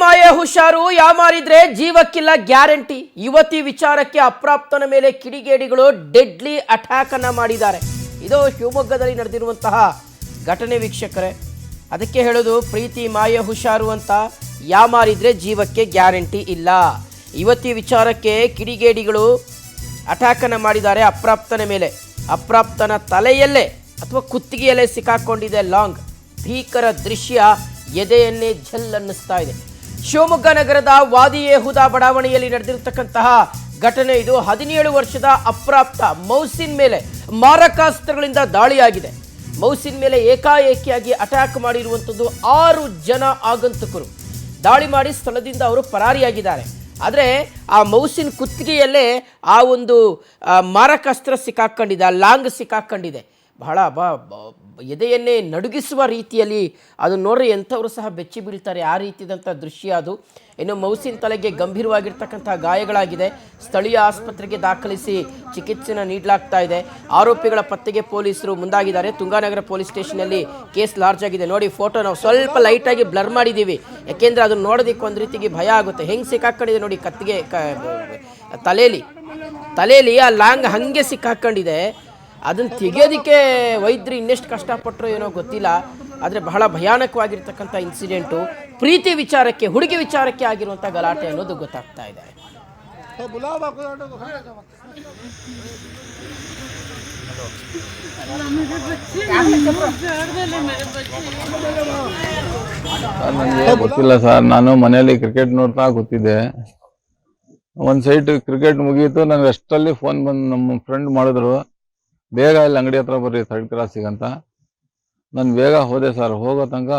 ಮಾಯೆ ಹುಷಾರು, ಯಾಮಾರಿದ್ರೆ ಜೀವಕ್ಕಿಲ್ಲ ಗ್ಯಾರಂಟಿ. ಯುವತಿ ವಿಚಾರಕ್ಕೆ ಅಪ್ರಾಪ್ತನ ಮೇಲೆ ಕಿಡಿಗೇಡಿಗಳು ಡೆಡ್ಲಿ ಅಟ್ಯಾಕ್ ಅನ್ನ ಮಾಡಿದ್ದಾರೆ. ಇದು ಶಿವಮೊಗ್ಗದಲ್ಲಿ ನಡೆದಿರುವಂತಹ ಘಟನೆ ವೀಕ್ಷಕರೇ. ಅದಕ್ಕೆ ಹೇಳೋದು ಪ್ರೀತಿ ಮಾಯೆ ಹುಷಾರು ಅಂತ, ಯಾಮಾರಿದ್ರೆ ಜೀವಕ್ಕೆ ಗ್ಯಾರಂಟಿ ಇಲ್ಲ. ಯುವತಿ ವಿಚಾರಕ್ಕೆ ಕಿಡಿಗೇಡಿಗಳು ಅಟ್ಯಾಕ್ ಅನ್ನ ಮಾಡಿದ್ದಾರೆ ಅಪ್ರಾಪ್ತನ ಮೇಲೆ. ಅಪ್ರಾಪ್ತನ ತಲೆಯಲ್ಲೇ ಅಥವಾ ಕುತ್ತಿಗೆಯಲ್ಲೇ ಸಿಕ್ಕಾಕೊಂಡಿದೆ ಲಾಂಗ್. ಭೀಕರ ದೃಶ್ಯ ಎದೆಯನ್ನೇ ಝಲ್ ಅನ್ನಿಸ್ತಾ ಇದೆ. ಶಿವಮೊಗ್ಗ ನಗರದ ವಾದಿಯೇಹುದ ಬಡಾವಣೆಯಲ್ಲಿ ನಡೆದಿರತಕ್ಕಂತಹ ಘಟನೆ ಇದು. 17 ವರ್ಷದ ಅಪ್ರಾಪ್ತ ಮೌಸಿನ್ ಮೇಲೆ ಮಾರಕಾಸ್ತ್ರಗಳಿಂದ ದಾಳಿಯಾಗಿದೆ. ಮೌಸಿನ್ ಮೇಲೆ ಏಕಾಏಕಿಯಾಗಿ ಅಟ್ಯಾಕ್ ಮಾಡಿರುವಂಥದ್ದು 6 ಜನ ಆಗಂತುಕರು. ದಾಳಿ ಮಾಡಿ ಸ್ಥಳದಿಂದ ಅವರು ಪರಾರಿಯಾಗಿದ್ದಾರೆ. ಆದರೆ ಆ ಮೌಸಿನ್ ಕುತ್ತಿಗೆಯಲ್ಲೇ ಆ ಒಂದು ಮಾರಕಾಸ್ತ್ರ ಸಿಕ್ಕಾಕೊಂಡಿದೆ, ಆ ಲಾಂಗ್ ಸಿಕ್ಕಾಕೊಂಡಿದೆ. ಬಹಳ ಎದೆಯನ್ನೇ ನಡುಗಿಸುವ ರೀತಿಯಲ್ಲಿ ಅದು ನೋಡ್ರಿ, ಎಂಥವರು ಸಹ ಬೆಚ್ಚಿ ಬೀಳ್ತಾರೆ. ಆ ರೀತಿಯಾದಂಥ ದೃಶ್ಯ ಅದು. ಇನ್ನು ಮೌಸಿನ್ ತಲೆಗೆ ಗಂಭೀರವಾಗಿರ್ತಕ್ಕಂಥ ಗಾಯಗಳಾಗಿದೆ. ಸ್ಥಳೀಯ ಆಸ್ಪತ್ರೆಗೆ ದಾಖಲಿಸಿ ಚಿಕಿತ್ಸೆನ ನೀಡಲಾಗ್ತಾ ಇದೆ. ಆರೋಪಿಗಳ ಪತ್ತೆಗೆ ಪೊಲೀಸರು ಮುಂದಾಗಿದ್ದಾರೆ. ತುಂಗಾನಗರ ಪೊಲೀಸ್ ಸ್ಟೇಷನಲ್ಲಿ ಕೇಸ್ ಲಾರ್ಜ್ ಆಗಿದೆ. ನೋಡಿ, ಫೋಟೋ ನಾವು ಸ್ವಲ್ಪ ಲೈಟಾಗಿ ಬ್ಲರ್ ಮಾಡಿದ್ದೀವಿ, ಯಾಕೆಂದರೆ ಅದನ್ನು ನೋಡೋದಕ್ಕೆ ಒಂದು ರೀತಿಗೆ ಭಯ ಆಗುತ್ತೆ. ಹೆಂಗೆ ಸಿಕ್ಕಾಕೊಂಡಿದೆ ನೋಡಿ, ಕತ್ತಿಗೆ ತಲೆಯಲ್ಲಿ ಆ ಲಾಂಗ್ ಹಾಗೆ ಸಿಕ್ಕಾಕೊಂಡಿದೆ. ಅದನ್ನು ತೆಗೆಯೋದಕ್ಕೆ ವೈದ್ಯರು ಇನ್ನೆಷ್ಟು ಕಷ್ಟಪಟ್ಟರು ಏನೋ ಗೊತ್ತಿಲ್ಲ. ಆದರೆ ಬಹಳ ಭಯಾನಕವಾಗಿರ್ತಕ್ಕಂಥ ಇನ್ಸಿಡೆಂಟು. ಪ್ರೀತಿ ವಿಚಾರಕ್ಕೆ, ಹುಡುಗಿ ವಿಚಾರಕ್ಕೆ ಆಗಿರುವಂಥ ಗಲಾಟೆ ಅನ್ನೋದು ಗೊತ್ತಾಗ್ತಾ ಇದೆ. ನನಗೆ ಗೊತ್ತಿಲ್ಲ ಸರ್, ನಾನು ಮನೆಯಲ್ಲಿ ಕ್ರಿಕೆಟ್ ನೋಡ್ತಾ ಗೊತ್ತಿದ್ದೆ. ಒಂದು ಸೈಡ್ ಕ್ರಿಕೆಟ್ ಮುಗೀತು, ನನಗೆ ಅಷ್ಟರಲ್ಲಿ ಫೋನ್ ಬಂದು ನಮ್ಮ ಫ್ರೆಂಡ್ ಮಾಡಿದ್ರು, ಬೇಗ ಇಲ್ಲಿ ಅಂಗಡಿ ಹತ್ರ ಬರ್ರಿ 3rd ಕ್ರಾಸಿಗೆ ಅಂತ. ನಾನು ಬೇಗ ಹೋದೆ ಸರ್. ಹೋಗೋ ತನಕ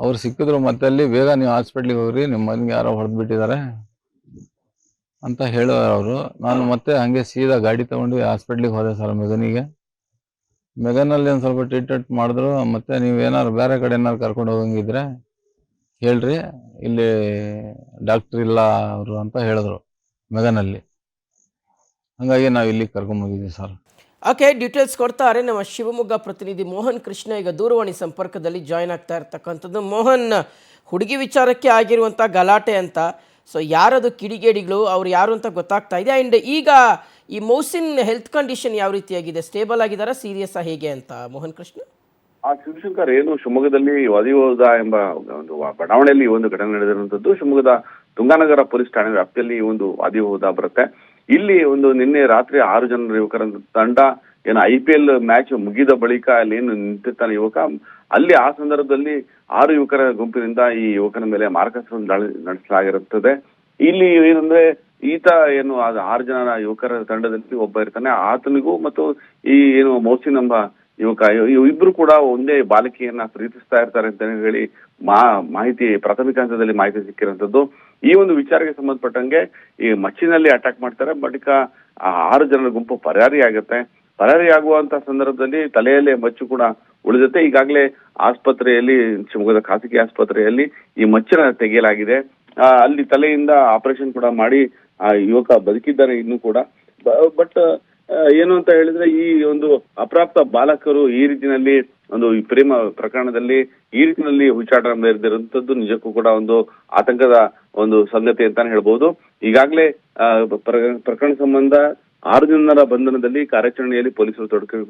ಅವ್ರು ಸಿಕ್ಕಿದ್ರು. ಮತ್ತೆ ಅಲ್ಲಿ ಬೇಗ ನೀವು ಹಾಸ್ಪಿಟ್ಲಿಗೆ ಹೋಗ್ರಿ, ನಿಮ್ಮ ಮನೆಗೆ ಯಾರೋ ಹೊಡೆದ್ಬಿಟ್ಟಿದ್ದಾರೆ ಅಂತ ಹೇಳೋರು ಅವರು. ನಾನು ಮತ್ತೆ ಹಾಗೆ ಸೀದಾ ಗಾಡಿ ತೊಗೊಂಡು ಹಾಸ್ಪಿಟ್ಲಿಗೆ ಹೋದೆ ಸರ್. ಮೆಗನಲ್ಲಿ ಒಂದು ಸ್ವಲ್ಪ ಟ್ರೀಟ್ಮೆಂಟ್ ಮಾಡಿದ್ರು. ಮತ್ತೆ ನೀವೇನಾದ್ರು ಬೇರೆ ಕಡೆ ಏನಾದ್ರು ಕರ್ಕೊಂಡು ಹೋಗಂಗಿದ್ರೆ ಹೇಳ್ರಿ, ಇಲ್ಲಿ ಡಾಕ್ಟ್ರ್ ಇಲ್ಲ ಅವರು ಅಂತ ಹೇಳಿದ್ರು ಮೆಗನಲ್ಲಿ. ಹಾಗಾಗಿ ನಾವು ಇಲ್ಲಿಗೆ ಕರ್ಕೊಂಡ್ಬಂದಿದ್ದೀವಿ ಸರ್. ಓಕೆ, ಡೀಟೇಲ್ಸ್ ಕೊಡ್ತಾರೆ ನಮ್ಮ ಶಿವಮೊಗ್ಗ ಪ್ರತಿನಿಧಿ ಮೋಹನ್ ಕೃಷ್ಣ. ಈಗ ದೂರವಾಣಿ ಸಂಪರ್ಕದಲ್ಲಿ ಜಾಯ್ನ್ ಆಗ್ತಾ ಇರ್ತಕ್ಕಂಥದ್ದು. ಮೋಹನ್, ಹುಡುಗಿ ವಿಚಾರಕ್ಕೆ ಆಗಿರುವಂಥ ಗಲಾಟೆ ಅಂತ, ಸೊ ಯಾರದು ಕಿಡಿಗೇಡಿಗಳು, ಅವ್ರು ಯಾರು ಅಂತ ಗೊತ್ತಾಗ್ತಾ ಇದೆ. ಆ್ಯಂಡ್ ಈಗ ಈ ಮೌಸಿನ್ ಹೆಲ್ತ್ ಕಂಡೀಷನ್ ಯಾವ ರೀತಿಯಾಗಿದೆ, ಸ್ಟೇಬಲ್ ಆಗಿದ್ದಾರಾ, ಸೀರಿಯಸ್ ಹೇಗೆ ಅಂತ ಮೋಹನ್ ಕೃಷ್ಣ? ಶಿವಶಂಕರ್, ಏನು ಶಿವಮೊಗ್ಗದಲ್ಲಿ ವಾದಿಯೋಧ ಎಂಬ ಒಂದು ಬಡಾವಣೆಯಲ್ಲಿ ಈ ಒಂದು ಘಟನೆ ನಡೆದಿರುವಂತದ್ದು. ಶಿವಮೊಗ್ಗದ ತುಂಗಾನಗರ ಪೊಲೀಸ್ ಠಾಣೆ ವ್ಯಾಪ್ತಿಯಲ್ಲಿ ಈ ಒಂದು ವಾದಿಯೋಧ ಬರುತ್ತೆ. ಇಲ್ಲಿ ನಿನ್ನೆ ರಾತ್ರಿ 6 ಜನರ ಯುವಕರ ತಂಡ ಏನು IPL ಮ್ಯಾಚ್ ಮುಗಿದ ಬಳಿಕ ಅಲ್ಲಿ ಏನು ನಿಂತಿರ್ತಾನೆ ಯುವಕ, ಅಲ್ಲಿ ಆ ಸಂದರ್ಭದಲ್ಲಿ 6 ಯುವಕರ ಗುಂಪಿನಿಂದ ಈ ಯುವಕನ ಮೇಲೆ ಮಾರಕಾಸ್ತ್ರ ದಾಳಿ ನಡೆಸಲಾಗಿರುತ್ತದೆ. ಇಲ್ಲಿ ಏನಂದ್ರೆ, ಈತ ಏನು 6 ಜನ ಯುವಕರ ತಂಡದಲ್ಲಿ ಒಬ್ಬ ಇರ್ತಾನೆ. ಆತನಿಗೂ ಮತ್ತು ಈ ಏನು ಮೌಸಿನ್ ಎಂಬ ಯುವಕ, ಇಬ್ರು ಕೂಡ ಒಂದೇ ಬಾಲಕಿಯನ್ನ ಪ್ರೀತಿಸ್ತಾ ಇರ್ತಾರೆ ಅಂತ ಹೇಳಿ ಮಾಹಿತಿ, ಪ್ರಾಥಮಿಕ ಹಂತದಲ್ಲಿ ಮಾಹಿತಿ ಸಿಕ್ಕಿರುವಂತದ್ದು. ಈ ಒಂದು ವಿಚಾರಕ್ಕೆ ಸಂಬಂಧಪಟ್ಟಂಗೆ ಈ ಮಚ್ಚಿನಲ್ಲಿ ಅಟ್ಯಾಕ್ ಮಾಡ್ತಾರೆ. ಬಳಿಕ 6 ಜನರ ಗುಂಪು ಪರಾರಿ ಆಗುತ್ತೆ. ಪರಾರಿ ಆಗುವಂತ ಸಂದರ್ಭದಲ್ಲಿ ತಲೆಯಲ್ಲೇ ಮಚ್ಚು ಕೂಡ ಉಳಿದುತ್ತೆ. ಈಗಾಗಲೇ ಆಸ್ಪತ್ರೆಯಲ್ಲಿ, ಶಿವಮೊಗ್ಗದ ಖಾಸಗಿ ಆಸ್ಪತ್ರೆಯಲ್ಲಿ ಈ ಮಚ್ಚನ್ನ ತೆಗೆಯಲಾಗಿದೆ. ಅಲ್ಲಿ ತಲೆಯಿಂದ ಆಪರೇಷನ್ ಕೂಡ ಮಾಡಿ ಆ ಯುವಕ ಬದುಕಿದ್ದಾನೆ ಇನ್ನೂ ಕೂಡ. ಬಟ್ ಏನು ಅಂತ ಹೇಳಿದ್ರೆ, ಈ ಒಂದು ಅಪ್ರಾಪ್ತ ಬಾಲಕರು ಈ ರೀತಿಯಲ್ಲಿ ಒಂದು ಪ್ರೇಮ ಪ್ರಕರಣದಲ್ಲಿ ಈ ರೀತಿಯಲ್ಲಿ ಹುಚ್ಚಾಟ ಮೆರೆದಿರುವಂತದ್ದು ನಿಜಕ್ಕೂ ಕೂಡ ಒಂದು ಆತಂಕದ ಒಂದು ಸಂಗತಿ ಅಂತಾನೆ ಹೇಳ್ಬಹುದು. ಈಗಾಗಲೇ ಪ್ರಕರಣ ಸಂಬಂಧ 6 ಜನರ ಬಂಧನದಲ್ಲಿ ಕಾರ್ಯಾಚರಣೆಯಲ್ಲಿ ಪೊಲೀಸರು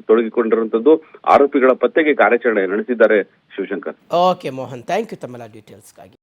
ತೊಡಗಿಕೊಂಡಿರುವಂತದ್ದು. ಆರೋಪಿಗಳ ಪತ್ತೆಗೆ ಕಾರ್ಯಾಚರಣೆ ನಡೆಸಿದ್ದಾರೆ. Shivashankar. Okay Mohan, thank you ತಮ್ಮೆಲ್ಲ ಡೀಟೇಲ್ಸ್ಗಾಗಿ.